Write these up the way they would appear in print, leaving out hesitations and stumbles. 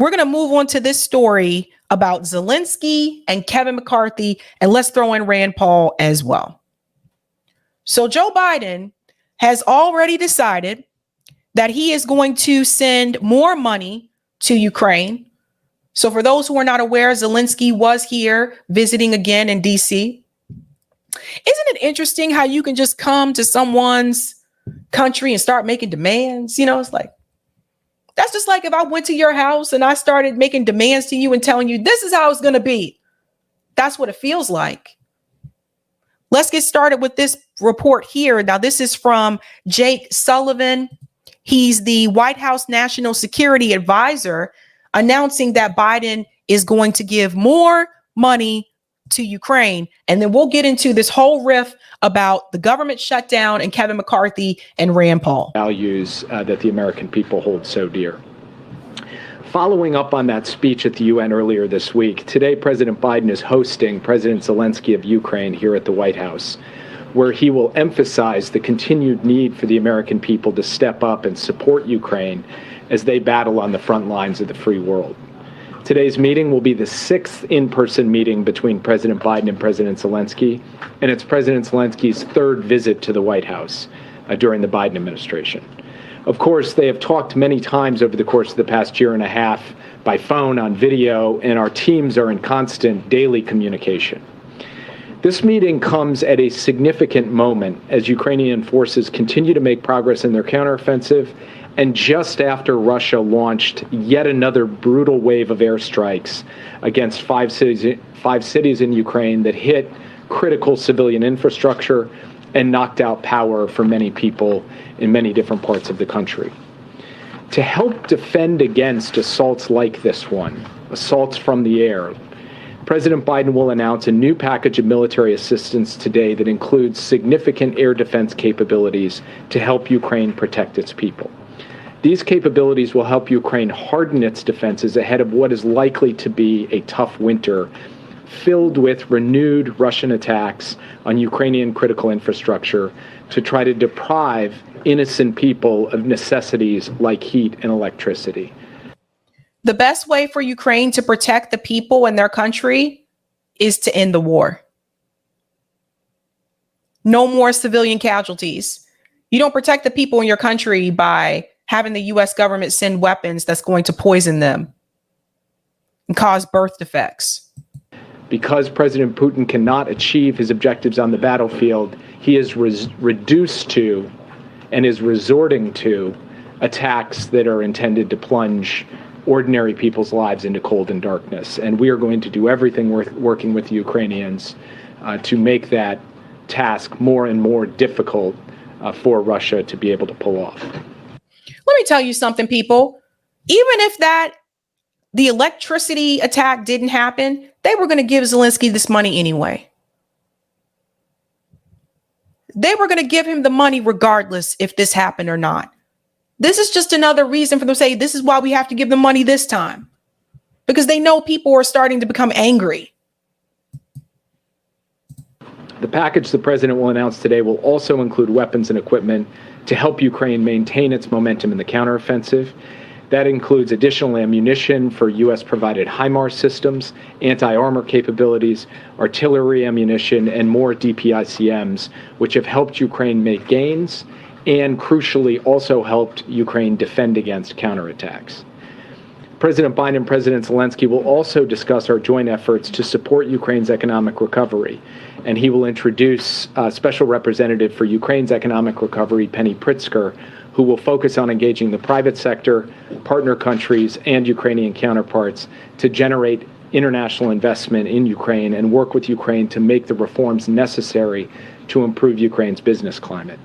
We're going to move on to this story about Zelensky and Kevin McCarthy, and let's throw in Rand Paul as well. So Joe Biden has already decided that he is going to send more money to Ukraine. So for those who are not aware, Zelensky was here visiting again in DC. Isn't it interesting how you can just come to someone's country and start making demands? You know, it's like, that's just like if I went to your house and I started making demands to you and telling you this is how it's going to be. That's what it feels like. Let's get started with this report here. Now, this is from Jake Sullivan. He's the White House National Security Advisor, announcing that Biden is going to give more money to Ukraine. And then we'll get into this whole riff about the government shutdown and Kevin McCarthy and Rand Paul. Values that the American people hold so dear. Following up on that speech at the UN earlier this week, today President Biden is hosting President Zelensky of Ukraine here at the White House, where he will emphasize the continued need for the American people to step up and support Ukraine as they battle on the front lines of the free world. Today's meeting will be the 6th in-person meeting between President Biden and President Zelensky, and it's President Zelensky's 3rd visit to the White House during the Biden administration. Of course, they have talked many times over the course of the past year and a half by phone, on video, and our teams are in constant daily communication. This meeting comes at a significant moment as Ukrainian forces continue to make progress in their counteroffensive, and just after Russia launched yet another brutal wave of airstrikes against five cities in Ukraine that hit critical civilian infrastructure and knocked out power for many people in many different parts of the country. To help defend against assaults like this one, assaults from the air, President Biden will announce a new package of military assistance today that includes significant air defense capabilities to help Ukraine protect its people. These capabilities will help Ukraine harden its defenses ahead of what is likely to be a tough winter, filled with renewed Russian attacks on Ukrainian critical infrastructure to try to deprive innocent people of necessities like heat and electricity. The best way for Ukraine to protect the people in their country is to end the war. No more civilian casualties. You don't protect the people in your country by having the U.S. government send weapons that's going to poison them and cause birth defects. Because President Putin cannot achieve his objectives on the battlefield, he is reduced to and is resorting to attacks that are intended to plunge ordinary people's lives into cold and darkness. And we are going to do everything working with the Ukrainians to make that task more and more difficult for Russia to be able to pull off. Let me tell you something, people. Even if the electricity attack didn't happen, they were going to give Zelensky this money anyway. They were going to give him the money regardless if this happened or not. This is just another reason for them to say, this is why we have to give them money this time. Because they know people are starting to become angry. The package the president will announce today will also include weapons and equipment to help Ukraine maintain its momentum in the counteroffensive. That includes additional ammunition for U.S.-provided HIMARS systems, anti-armor capabilities, artillery ammunition, and more DPICMs, which have helped Ukraine make gains and, crucially, also helped Ukraine defend against counterattacks. President Biden and President Zelensky will also discuss our joint efforts to support Ukraine's economic recovery, and he will introduce a special representative for Ukraine's economic recovery, Penny Pritzker, who will focus on engaging the private sector, partner countries, and Ukrainian counterparts to generate international investment in Ukraine and work with Ukraine to make the reforms necessary to improve Ukraine's business climate.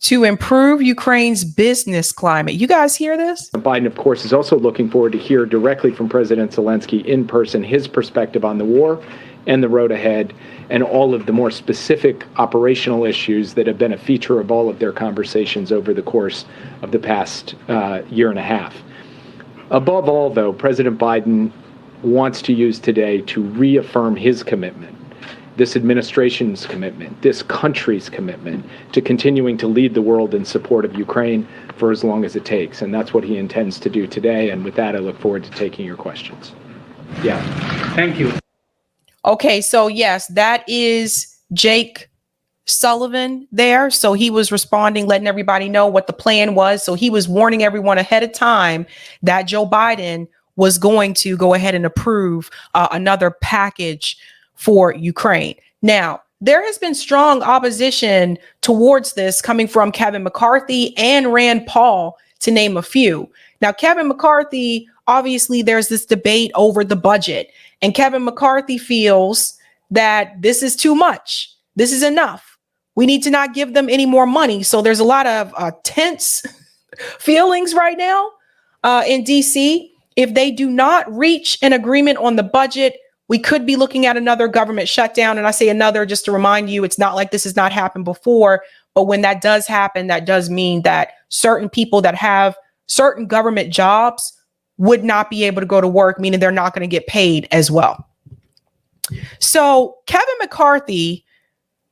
To improve Ukraine's business climate. You guys hear this? Biden, of course, is also looking forward to hear directly from President Zelensky in person his perspective on the war and the road ahead, and all of the more specific operational issues that have been a feature of all of their conversations over the course of the past year and a half. Above all, though, President Biden wants to use today to reaffirm his commitment this administration's commitment, this country's commitment to continuing to lead the world in support of Ukraine for as long as it takes. And that's what he intends to do today. And with that, I look forward to taking your questions. Yeah. Thank you. Okay, so yes, that is Jake Sullivan there. So he was responding, letting everybody know what the plan was. So he was warning everyone ahead of time that Joe Biden was going to go ahead and approve another package for Ukraine. Now, there has been strong opposition towards this coming from Kevin McCarthy and Rand Paul, to name a few. Now, Kevin McCarthy, obviously, there's this debate over the budget, and Kevin McCarthy feels that this is too much. This is enough. We need to not give them any more money. So there's a lot of tense feelings right now in DC. If they do not reach an agreement on the budget, we could be looking at another government shutdown. And I say another just to remind you, it's not like this has not happened before. But when that does happen, that does mean that certain people that have certain government jobs would not be able to go to work, meaning they're not going to get paid as well. So Kevin McCarthy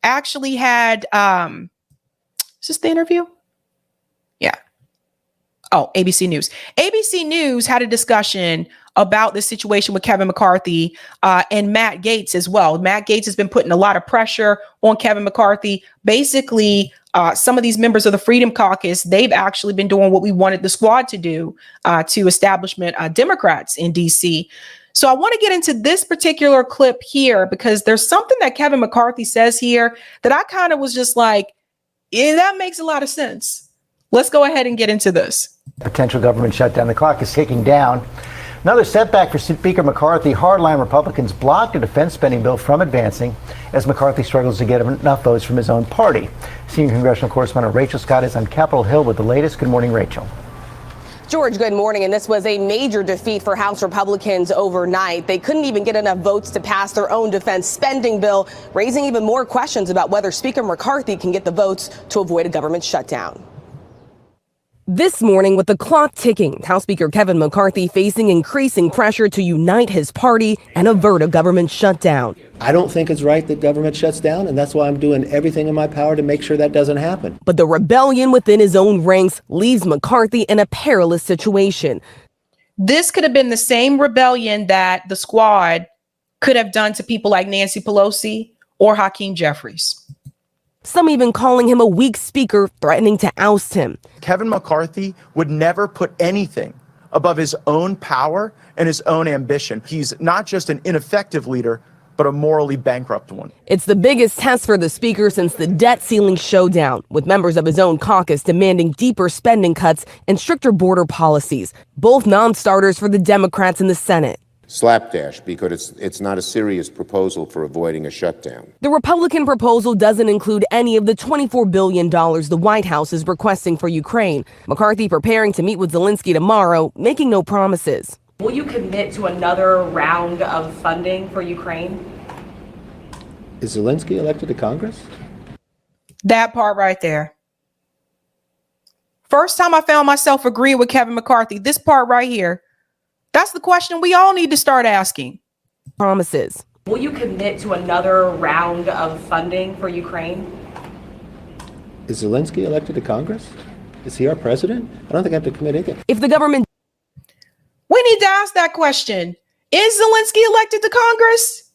actually had, is this the interview? Yeah. Oh, ABC News. ABC News had a discussion about the situation with Kevin McCarthy and Matt Gaetz as well. Matt Gaetz has been putting a lot of pressure on Kevin McCarthy. Basically, some of these members of the Freedom Caucus, they've actually been doing what we wanted the squad to do to establishment Democrats in DC. So I want to get into this particular clip here because there's something that Kevin McCarthy says here that I kind of was just like, yeah, that makes a lot of sense. Let's go ahead and get into this. Potential government shutdown. The clock is ticking down. Another setback for Speaker McCarthy. Hardline Republicans blocked a defense spending bill from advancing as McCarthy struggles to get enough votes from his own party. Senior congressional correspondent Rachel Scott is on Capitol Hill with the latest. Good morning, Rachel. George, good morning. And this was a major defeat for House Republicans overnight. They couldn't even get enough votes to pass their own defense spending bill, raising even more questions about whether Speaker McCarthy can get the votes to avoid a government shutdown. This morning, with the clock ticking, House Speaker Kevin McCarthy facing increasing pressure to unite his party and avert a government shutdown. I don't think it's right that government shuts down, and that's why I'm doing everything in my power to make sure that doesn't happen. But the rebellion within his own ranks leaves McCarthy in a perilous situation. This could have been the same rebellion that the squad could have done to people like Nancy Pelosi or Hakeem Jeffries. Some even calling him a weak speaker, threatening to oust him. Kevin McCarthy would never put anything above his own power and his own ambition. He's not just an ineffective leader, but a morally bankrupt one. It's the biggest test for the speaker since the debt ceiling showdown, with members of his own caucus demanding deeper spending cuts and stricter border policies, both non-starters for the Democrats in the Senate. Slapdash, because it's not a serious proposal for avoiding a shutdown. The Republican proposal doesn't include any of the $24 billion the White House is requesting for Ukraine. McCarthy preparing to meet with Zelensky tomorrow, making no promises. Will you commit to another round of funding for Ukraine? Is Zelensky elected to Congress? That part right there. First time I found myself agreeing with Kevin McCarthy. This part right here. That's the question we all need to start asking. Promises. Will you commit to another round of funding for Ukraine? Is Zelensky elected to Congress? Is he our president? I don't think I have to commit anything. If the government... We need to ask that question. Is Zelensky elected to Congress?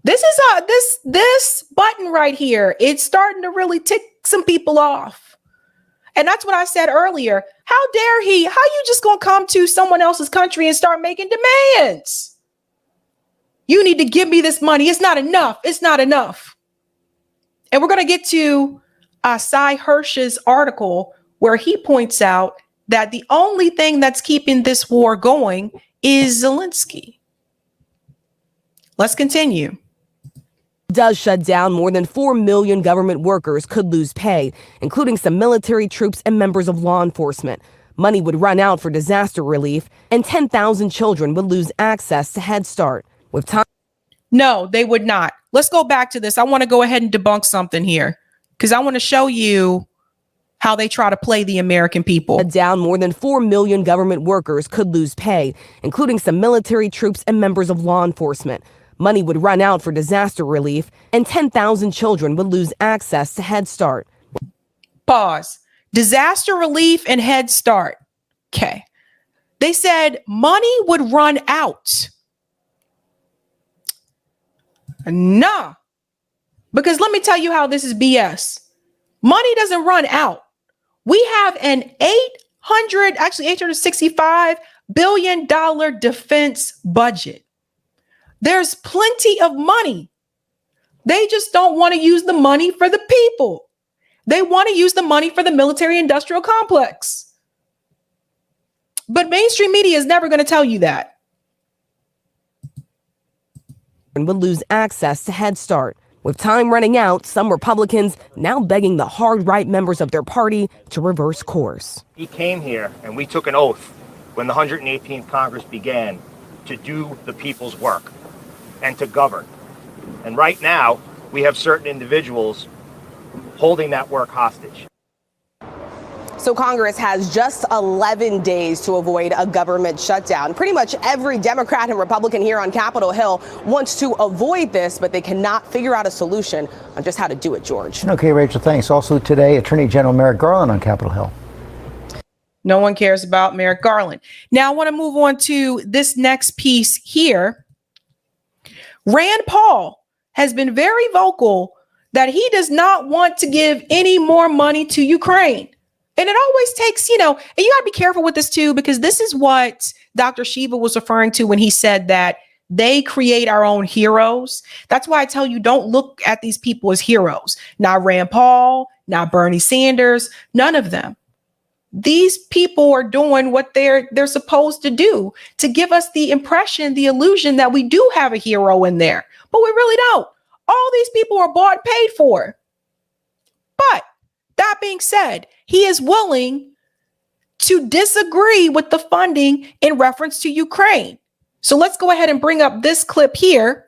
This is this button right here. It's starting to really tick some people off. And that's what I said earlier. How dare he? How you just going to come to someone else's country and start making demands? You need to give me this money. It's not enough. It's not enough. And we're going to get to Cy Hirsch's article where he points out that the only thing that's keeping this war going is Zelensky. Let's continue. Does shut down, more than 4 million government workers could lose pay, including some military troops and members of law enforcement. Money would run out for disaster relief, and 10,000 children would lose access to Head Start. With time. No, they would not. Let's go back to this. I want to go ahead and debunk something here because I want to show you how they try to play the American people. Down, more than 4 million government workers could lose pay, including some military troops and members of law enforcement. Money would run out for disaster relief, and 10,000 children would lose access to Head Start. Pause. Disaster relief and Head Start. Okay. They said money would run out. Nah. Because let me tell you how this is BS. Money doesn't run out. We have an $865 billion defense budget. There's plenty of money. They just don't want to use the money for the people. They want to use the money for the military industrial complex. But mainstream media is never going to tell you that. And would lose access to Head Start. With time running out, some Republicans now begging the hard-right members of their party to reverse course. He came here and we took an oath when the 118th Congress began to do the people's work and to govern. And right now, we have certain individuals holding that work hostage. So Congress has just 11 days to avoid a government shutdown. Pretty much every Democrat and Republican here on Capitol Hill wants to avoid this, but they cannot figure out a solution on just how to do it, George. Okay, Rachel, thanks. Also today, Attorney General Merrick Garland on Capitol Hill. No one cares about Merrick Garland. Now I want to move on to this next piece here. Rand Paul has been very vocal that he does not want to give any more money to Ukraine. And it always takes, and you got to be careful with this too, because this is what Dr. Shiva was referring to when he said that they create our own heroes. That's why I tell you, don't look at these people as heroes. Not Rand Paul, not Bernie Sanders, none of them. These people are doing what they're supposed to do to give us the impression, the illusion that we do have a hero in there, but we really don't. All these people are bought and paid for. But that being said, he is willing to disagree with the funding in reference to Ukraine. So let's go ahead and bring up this clip here.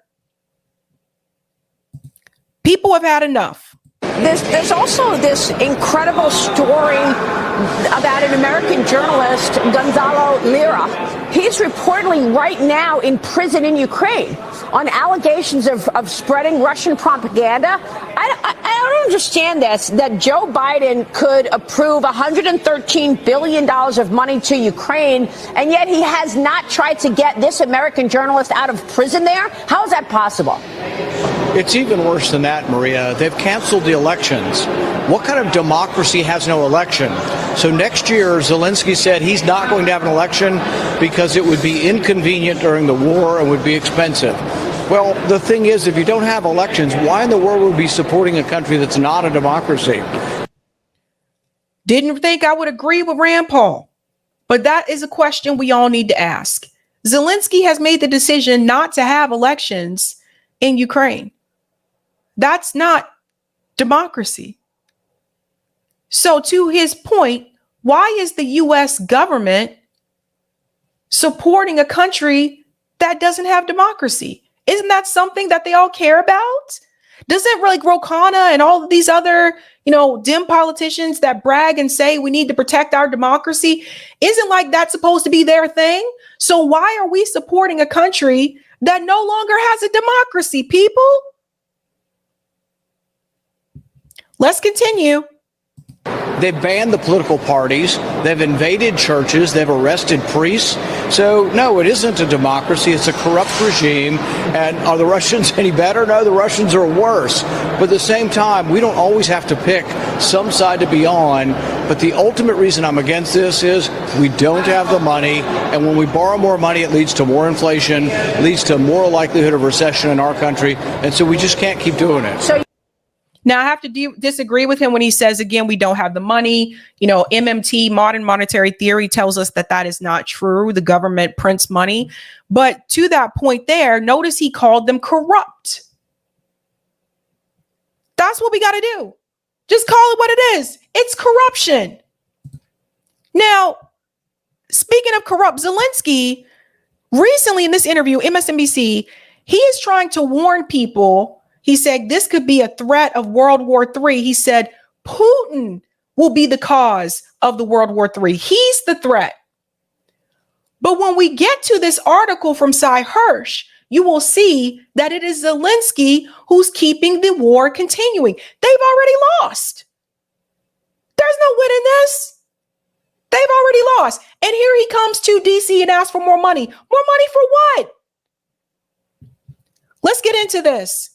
People have had enough. There's also this incredible story about an American journalist, Gonzalo Lira. He's reportedly right now in prison in Ukraine on allegations of spreading Russian propaganda. I don't understand this, that Joe Biden could approve $113 billion of money to Ukraine, and yet he has not tried to get this American journalist out of prison there. How is that possible? It's even worse than that, Maria. They've canceled the elections. What kind of democracy has no election? So next year, Zelensky said he's not going to have an election because it would be inconvenient during the war and would be expensive. Well, the thing is, if you don't have elections, why in the world would we be supporting a country that's not a democracy? Didn't think I would agree with Rand Paul, but that is a question we all need to ask. Zelensky has made the decision not to have elections in Ukraine. That's not democracy. So to his point, why is the U.S. government supporting a country that doesn't have democracy? Isn't that something that they all care about? Doesn't like Ro Khanna and all of these other, dim politicians that brag and say we need to protect our democracy, isn't like that supposed to be their thing? So why are we supporting a country that no longer has a democracy, people? Let's continue. They've banned the political parties. They've invaded churches. They've arrested priests. So, no, it isn't a democracy. It's a corrupt regime. And are the Russians any better? No, the Russians are worse. But at the same time, we don't always have to pick some side to be on. But the ultimate reason I'm against this is we don't have the money. And when we borrow more money, it leads to more inflation, leads to more likelihood of recession in our country. And so we just can't keep doing it. Now, I have to disagree with him when he says, again, we don't have the money. MMT, modern monetary theory, tells us that is not true. The government prints money. But to that point there, notice he called them corrupt. That's what we got to do. Just call it what it is. It's corruption. Now, speaking of corrupt, Zelensky, recently in this interview, MSNBC, he is trying to warn people. He said this could be a threat of World War III. He said Putin will be the cause of the World War III. He's the threat. But when we get to this article from Cy Hirsch, you will see that it is Zelensky who's keeping the war continuing. They've already lost. There's no winning this. They've already lost. And here he comes to DC and asks for more money. More money for what? Let's get into this.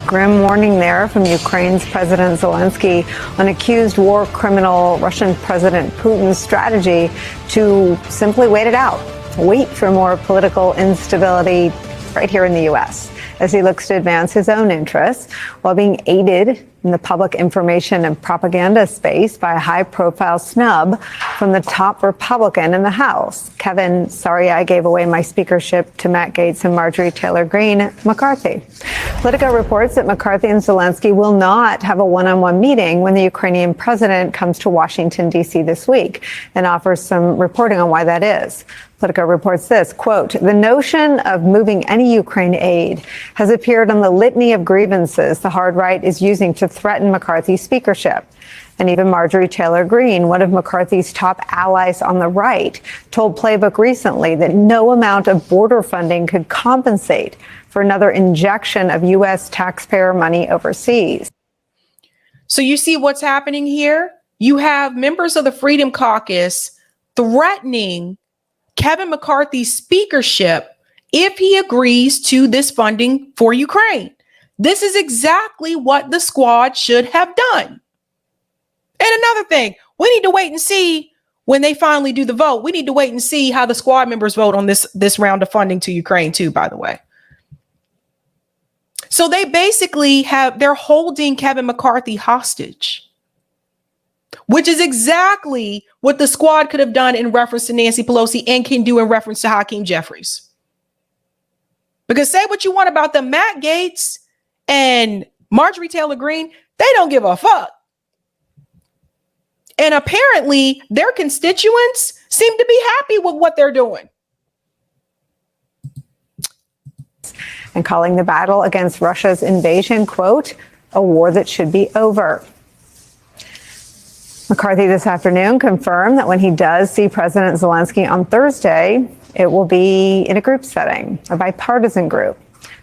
Grim warning there from Ukraine's President Zelensky on accused war criminal Russian President Putin's strategy to simply wait it out, wait for more political instability right here in the U.S. as he looks to advance his own interests while being aided in the public information and propaganda space by a high-profile snub from the top Republican in the House. Kevin, sorry I gave away my speakership to Matt Gaetz and Marjorie Taylor Greene, McCarthy. Politico reports that McCarthy and Zelensky will not have a one-on-one meeting when the Ukrainian president comes to Washington, D.C. this week, and offers some reporting on why that is. Politico reports this, quote, the notion of moving any Ukraine aid has appeared on the litany of grievances the hard right is using to threaten McCarthy's speakership. And even Marjorie Taylor Greene, one of McCarthy's top allies on the right, told Playbook recently that no amount of border funding could compensate for another injection of U.S. taxpayer money overseas. So you see what's happening here? You have members of the Freedom Caucus threatening Kevin McCarthy's speakership if he agrees to this funding for Ukraine. This is exactly what the squad should have done. And another thing, we need to wait and see when they finally do the vote. We need to wait and see how the squad members vote on this round of funding to Ukraine too, by the way. So they basically they're holding Kevin McCarthy hostage, which is exactly what the squad could have done in reference to Nancy Pelosi and can do in reference to Hakeem Jeffries. Because say what you want about the Matt Gaetz and Marjorie Taylor Greene, they don't give a fuck. And apparently their constituents seem to be happy with what they're doing. And calling the battle against Russia's invasion, quote, a war that should be over. McCarthy this afternoon confirmed that when he does see President Zelensky on Thursday, it will be in a group setting, a bipartisan group,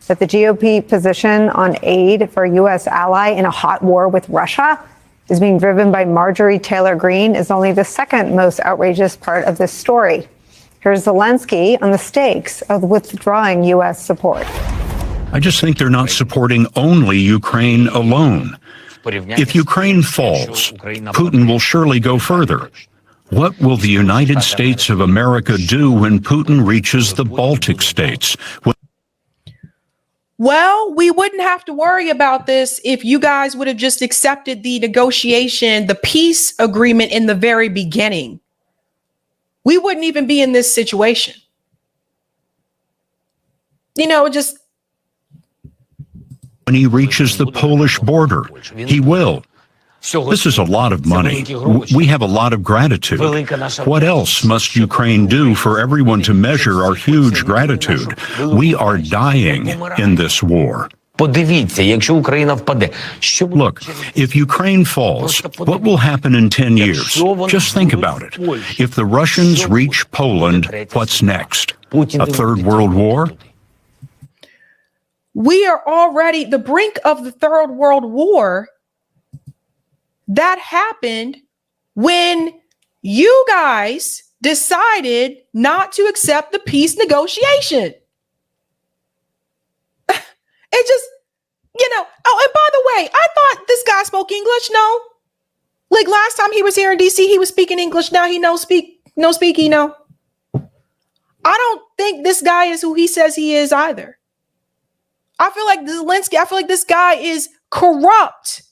that the GOP position on aid for a U.S. ally in a hot war with Russia is being driven by Marjorie Taylor Greene is only the second most outrageous part of this story. Here's Zelensky on the stakes of withdrawing U.S. support. I just think they're not supporting only Ukraine alone. If Ukraine falls, Putin will surely go further. What will the United States of America do when Putin reaches the Baltic states? Well, we wouldn't have to worry about this if you guys would have just accepted the negotiation, the peace agreement in the very beginning. We wouldn't even be in this situation. You know, just when he reaches the Polish border, he will. This is a lot of money. We have a lot of gratitude. What else must Ukraine do for everyone to measure our huge gratitude? We are dying in this war. Look, if Ukraine falls, what will happen in 10 years? Just think about it. If the Russians reach Poland, what's next? A third world war? We are already the brink of the third world war. That happened when you guys decided not to accept the peace negotiation. It just, you know, oh, and by the way, I thought this guy spoke English. No, like last time he was here in DC, he was speaking English. Now he no speak. I don't think this guy is who he says he is either. I feel like this guy is corrupt.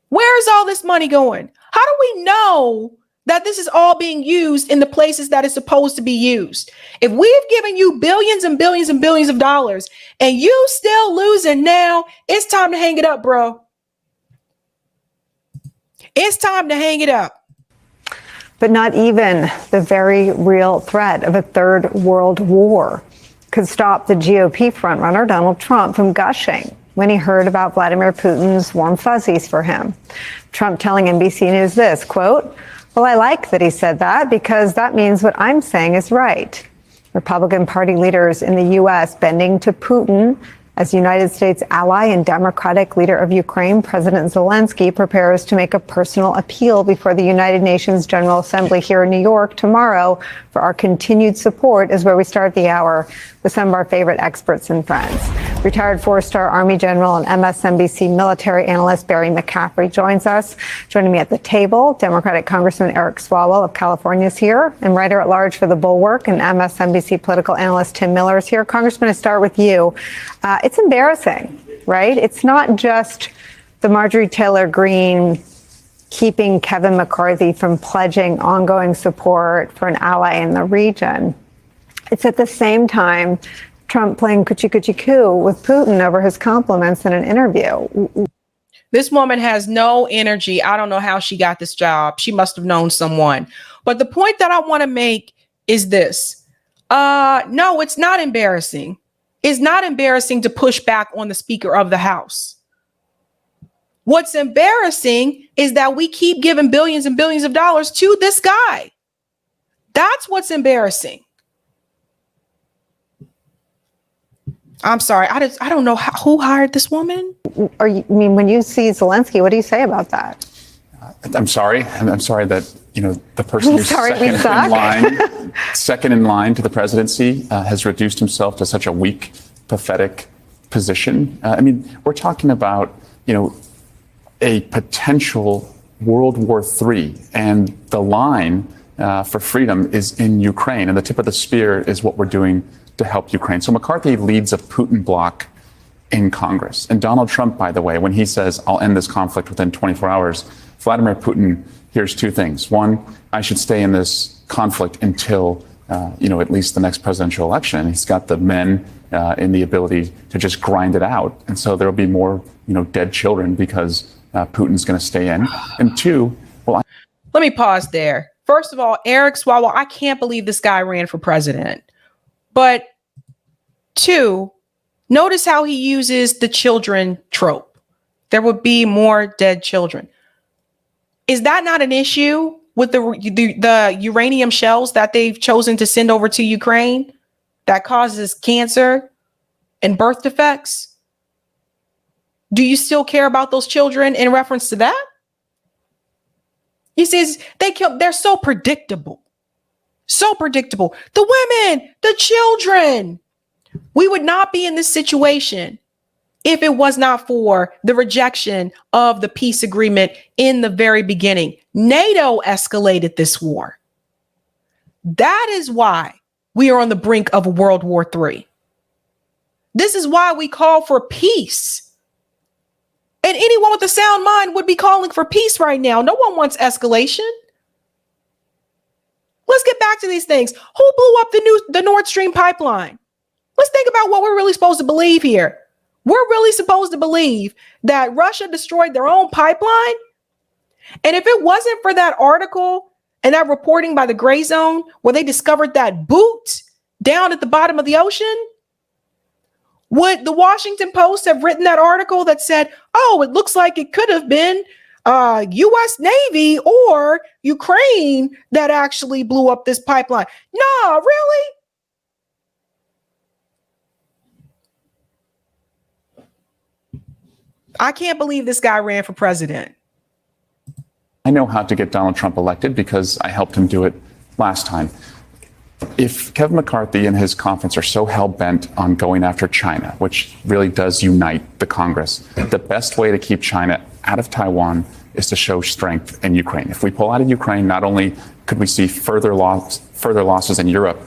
Where's all this money going? How do we know that this is all being used in the places that it's supposed to be used? If we've given you billions and billions and billions of dollars and you still losing now, it's time to hang it up, bro. It's time to hang it up. But not even the very real threat of a third world war could stop the GOP frontrunner Donald Trump from gushing when he heard about Vladimir Putin's warm fuzzies for him. Trump telling NBC News this, quote, well, I like that he said that because that means what I'm saying is right. Republican Party leaders in the U.S. bending to Putin as United States ally and Democratic leader of Ukraine, President Zelensky prepares to make a personal appeal before the United Nations General Assembly here in New York tomorrow for our continued support is where we start the hour with some of our favorite experts and friends. Retired four-star Army General and MSNBC military analyst Barry McCaffrey joins us. Joining me at the table, Democratic Congressman Eric Swalwell of California is here, and writer-at-large for The Bulwark and MSNBC political analyst Tim Miller is here. Congressman, I start with you. It's embarrassing, right? It's not just the Marjorie Taylor Greene keeping Kevin McCarthy from pledging ongoing support for an ally in the region. It's at the same time Trump playing coochie-coochie-coo with Putin over his compliments in an interview. This woman has no energy. I don't know how she got this job. She must have known someone. But the point that I want to make is this. No, it's not embarrassing. It's not embarrassing to push back on the Speaker of the House. What's embarrassing is that we keep giving billions and billions of dollars to this guy. That's what's embarrassing. I'm sorry. I don't know who hired this woman. When you see Zelensky, what do you say about that? I'm sorry. I'm sorry that, the person who's second in line to the presidency has reduced himself to such a weak, pathetic position. We're talking about, a potential World War III, and the line for freedom is in Ukraine, and the tip of the spear is what we're doing to help Ukraine. So McCarthy leads a Putin bloc in Congress. And Donald Trump, by the way, when he says, I'll end this conflict within 24 hours, Vladimir Putin hears two things. One, I should stay in this conflict until, at least the next presidential election. He's got the men and the ability to just grind it out. And so there'll be more, dead children because Putin's going to stay in. And two, let me pause there. First of all, Eric Swalwell, I can't believe this guy ran for president. But two, notice how he uses the children trope. There would be more dead children. Is that not an issue with the uranium shells that they've chosen to send over to Ukraine that causes cancer and birth defects? Do you still care about those children in reference to that? He says they're so predictable. So predictable. The women, the children. We would not be in this situation if it was not for the rejection of the peace agreement in the very beginning. NATO escalated this war. That is why we are on the brink of a World War III. This is why we call for peace. And anyone with a sound mind would be calling for peace right now. No one wants escalation. Let's get back to these things. Who blew up the Nord Stream pipeline? Let's think about what we're really supposed to believe here. We're really supposed to believe that Russia destroyed their own pipeline. And if it wasn't for that article and that reporting by the Gray Zone where they discovered that boot down at the bottom of the ocean, would the Washington Post have written that article that said, oh, it looks like it could have been U.S. Navy or Ukraine that actually blew up this pipeline? No, really? I can't believe this guy ran for president. I know how to get Donald Trump elected because I helped him do it last time. If Kevin McCarthy and his conference are so hell-bent on going after China, which really does unite the Congress, the best way to keep China out of Taiwan is to show strength in Ukraine. If we pull out of Ukraine, not only could we see further losses in Europe,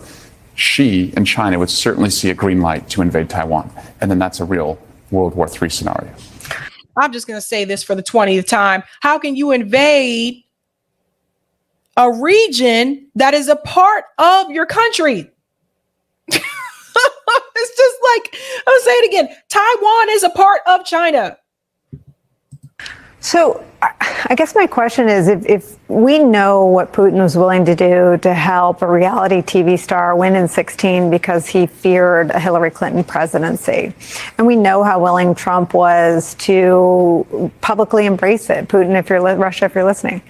Xi and China would certainly see a green light to invade Taiwan. And then that's a real World War III scenario. I'm just going to say this for the 20th time. How can you invade a region that is a part of your country? It's just like, I'll say it again. Taiwan is a part of China. So I guess my question is, if we know what Putin was willing to do to help a reality TV star win in 2016 because he feared a Hillary Clinton presidency, and we know how willing Trump was to publicly embrace it, Putin, if you're Russia, if you're listening,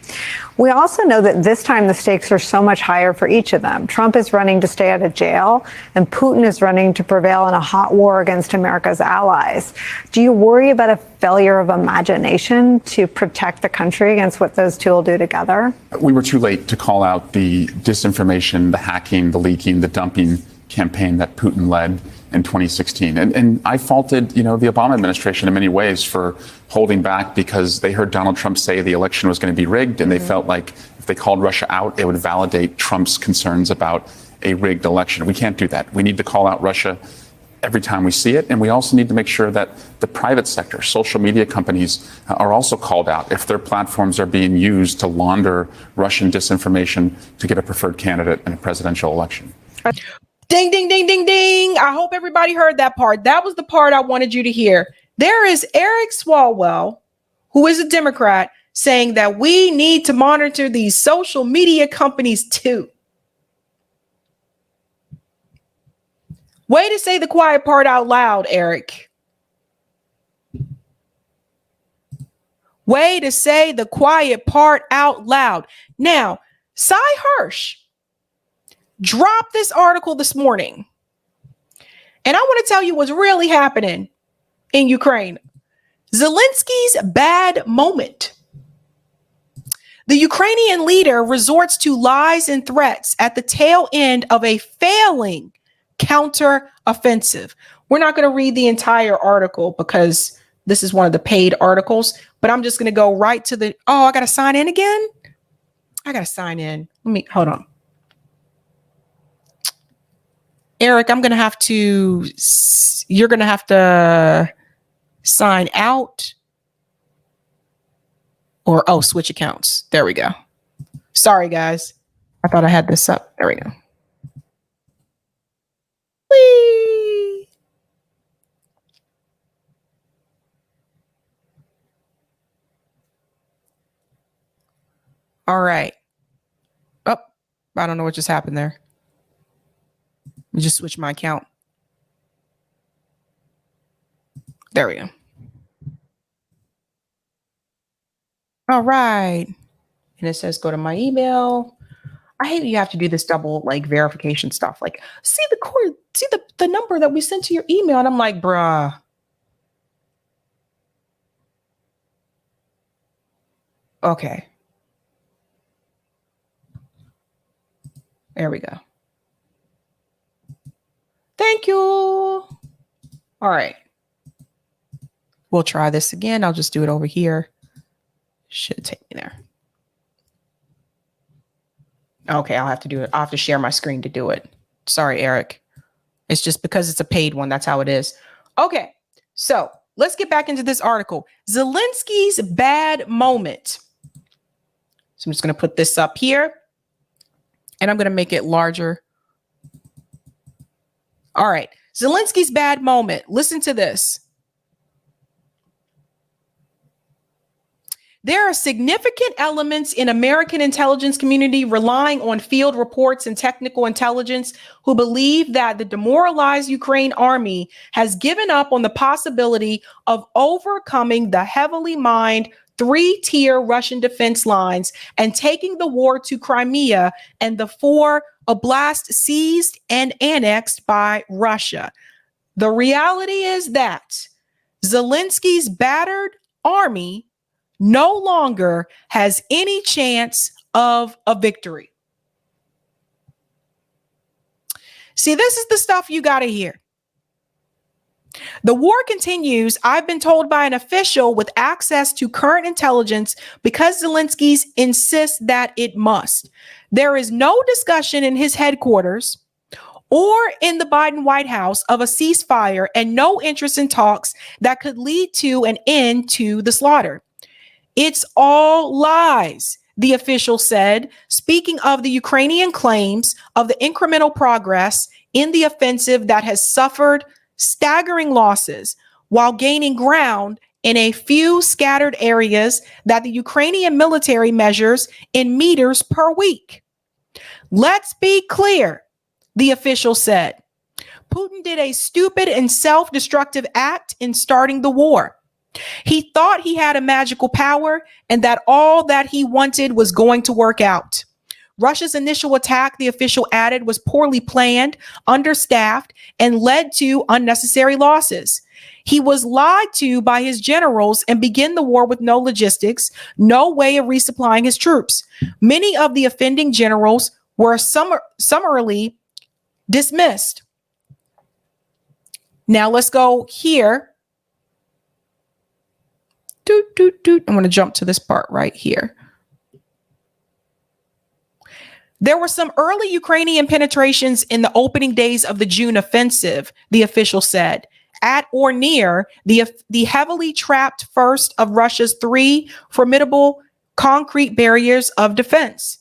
we also know that this time the stakes are so much higher for each of them. Trump is running to stay out of jail, and Putin is running to prevail in a hot war against America's allies. Do you worry about a failure of imagination to protect the country against what those two will do together? We were too late to call out the disinformation, the hacking, the leaking, the dumping campaign that Putin led in 2016. And I faulted, the Obama administration in many ways for holding back because they heard Donald Trump say the election was going to be rigged, and they felt like if they called Russia out, it would validate Trump's concerns about a rigged election. We can't do that. We need to call out Russia every time we see it. And we also need to make sure that the private sector, social media companies, are also called out if their platforms are being used to launder Russian disinformation to get a preferred candidate in a presidential election. Ding, ding, ding, ding, ding. I hope everybody heard that part. That was the part I wanted you to hear. There is Eric Swalwell, who is a Democrat, saying that we need to monitor these social media companies too. Way to say the quiet part out loud, Eric. Way to say the quiet part out loud. Now, Cy Hirsch dropped this article this morning, and I want to tell you what's really happening in Ukraine. Zelensky's bad moment. The Ukrainian leader resorts to lies and threats at the tail end of a failing counter-offensive. We're not going to read the entire article because this is one of the paid articles, but I'm just going to go right to the, I got to sign in again. I got to sign in. Hold on. Eric, you're going to have to sign out or, switch accounts. There we go. Sorry, guys. I thought I had this up. There we go. Whee! All right. Oh, I don't know what just happened there. Let me just switch my account. There we go. All right. And it says go to my email. I hate you have to do this double verification stuff. See the number that we sent to your email. And I'm like, bruh. Okay. There we go. Thank you. All right. We'll try this again. I'll just do it over here. Should take me there. Okay, I'll have to do it. I'll have to share my screen to do it. Sorry, Eric. It's just because it's a paid one. That's how it is. Okay, so let's get back into this article. Zelensky's bad moment. So I'm just going to put this up here. And I'm going to make it larger. All right. Zelensky's bad moment. Listen to this. There are significant elements in American intelligence community relying on field reports and technical intelligence who believe that the demoralized Ukraine army has given up on the possibility of overcoming the heavily mined three-tier Russian defense lines and taking the war to Crimea and the 4 oblasts seized and annexed by Russia. The reality is that Zelensky's battered army no longer has any chance of a victory. See, this is the stuff you got to hear. The war continues, I've been told by an official with access to current intelligence, because Zelensky insists that it must. There is no discussion in his headquarters or in the Biden White House of a ceasefire, and no interest in talks that could lead to an end to the slaughter. It's all lies, the official said, speaking of the Ukrainian claims of the incremental progress in the offensive that has suffered staggering losses while gaining ground in a few scattered areas that the Ukrainian military measures in meters per week. Let's be clear, the official said. Putin did a stupid and self-destructive act in starting the war. He thought he had a magical power and that all that he wanted was going to work out. Russia's initial attack, the official added, was poorly planned, understaffed, and led to unnecessary losses. He was lied to by his generals and began the war with no logistics, no way of resupplying his troops. Many of the offending generals were summarily dismissed. Now let's go here. I'm going to jump to this part right here. There were some early Ukrainian penetrations in the opening days of the June offensive, the official said, at or near the heavily trapped first of Russia's 3 formidable concrete barriers of defense.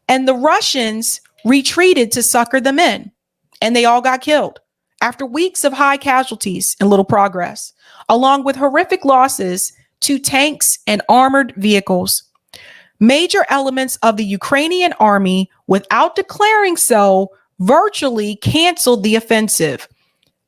And the Russians retreated to succor them in, and they all got killed after weeks of high casualties and little progress, along with horrific losses to tanks and armored vehicles. Major elements of the Ukrainian army, without declaring so, virtually canceled the offensive.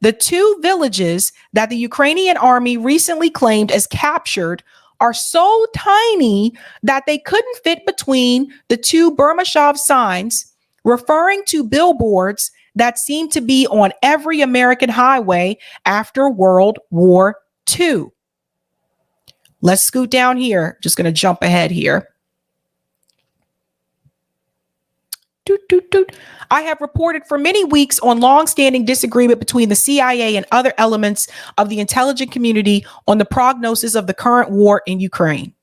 The 2 villages that the Ukrainian army recently claimed as captured are so tiny that they couldn't fit between the 2 Bermashov signs, referring to billboards that seem to be on every American highway after World War II. Let's scoot down here. Just going to jump ahead here. I have reported for many weeks on long-standing disagreement between the CIA and other elements of the intelligence community on the prognosis of the current war in Ukraine.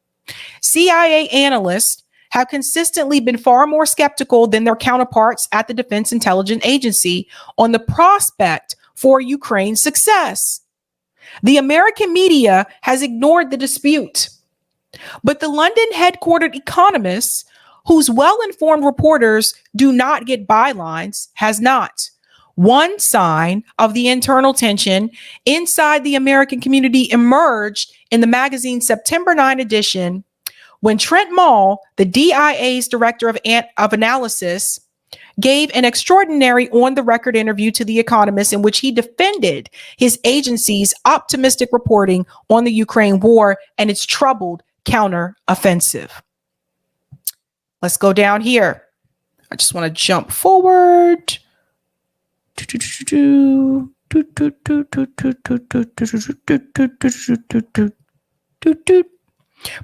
CIA analysts have consistently been far more skeptical than their counterparts at the Defense Intelligence Agency on the prospect for Ukraine's success. The American media has ignored the dispute, but the London headquartered economists, whose well-informed reporters do not get bylines, has not. One sign of the internal tension inside the American community emerged in the magazine's September 9 edition when Trent Mall, the DIA's director of analysis, gave an extraordinary on-the-record interview to The Economist in which he defended his agency's optimistic reporting on the Ukraine war and its troubled counteroffensive. Let's go down here. I just want to jump forward.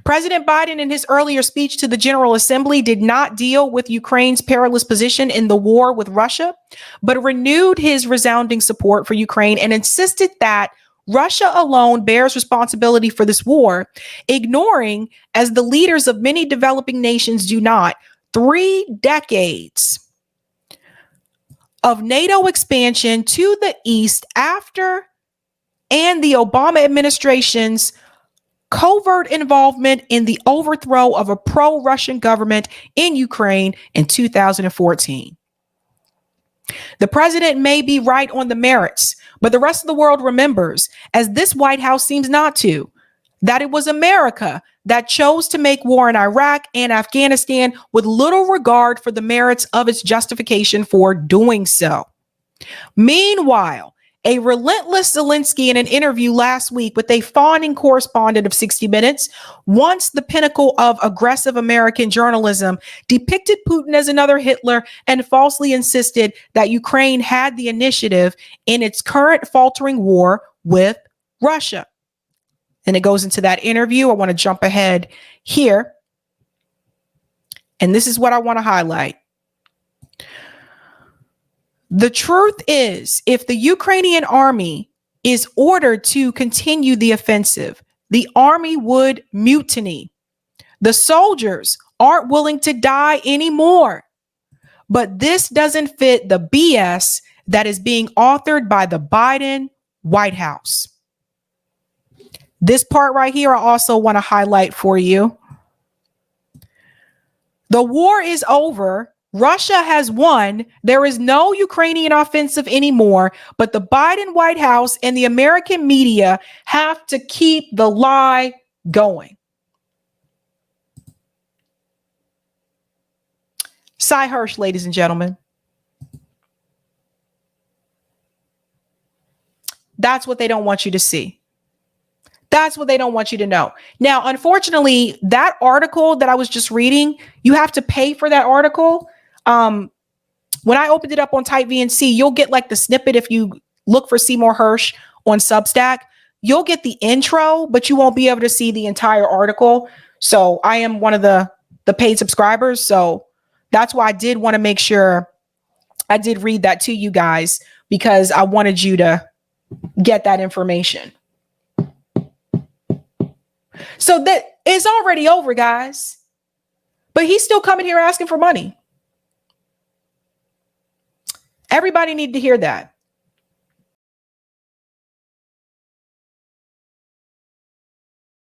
President Biden, in his earlier speech to the General Assembly, did not deal with Ukraine's perilous position in the war with Russia, but renewed his resounding support for Ukraine and insisted that Russia alone bears responsibility for this war, ignoring, as the leaders of many developing nations do not, 3 decades of NATO expansion to the east after and the Obama administration's covert involvement in the overthrow of a pro-Russian government in Ukraine in 2014. The president may be right on the merits, but the rest of the world remembers, as this White House seems not to, that it was America that chose to make war in Iraq and Afghanistan with little regard for the merits of its justification for doing so. Meanwhile, a relentless Zelensky, in an interview last week with a fawning correspondent of 60 Minutes, once the pinnacle of aggressive American journalism, depicted Putin as another Hitler and falsely insisted that Ukraine had the initiative in its current faltering war with Russia. And it goes into that interview. I want to jump ahead here. And this is what I want to highlight. The truth is, if the Ukrainian army is ordered to continue the offensive, the army would mutiny. The soldiers aren't willing to die anymore. But this doesn't fit the BS that is being authored by the Biden White House. This part right here, I also want to highlight for you. The war is over. Russia has won. There is no Ukrainian offensive anymore, but the Biden White House and the American media have to keep the lie going. Cy Hirsch, ladies and gentlemen. That's what they don't want you to see. That's what they don't want you to know. Now, unfortunately, that article that I was just reading, you have to pay for that article. When I opened it up on Type VNC, you'll get like the snippet. If you look for Seymour Hirsch on Substack, you'll get the intro, but you won't be able to see the entire article. So I am one of the paid subscribers. So that's why I did want to make sure I did read that to you guys, because I wanted you to get that information. So that it's already over, guys. But he's still coming here asking for money. Everybody needed to hear that.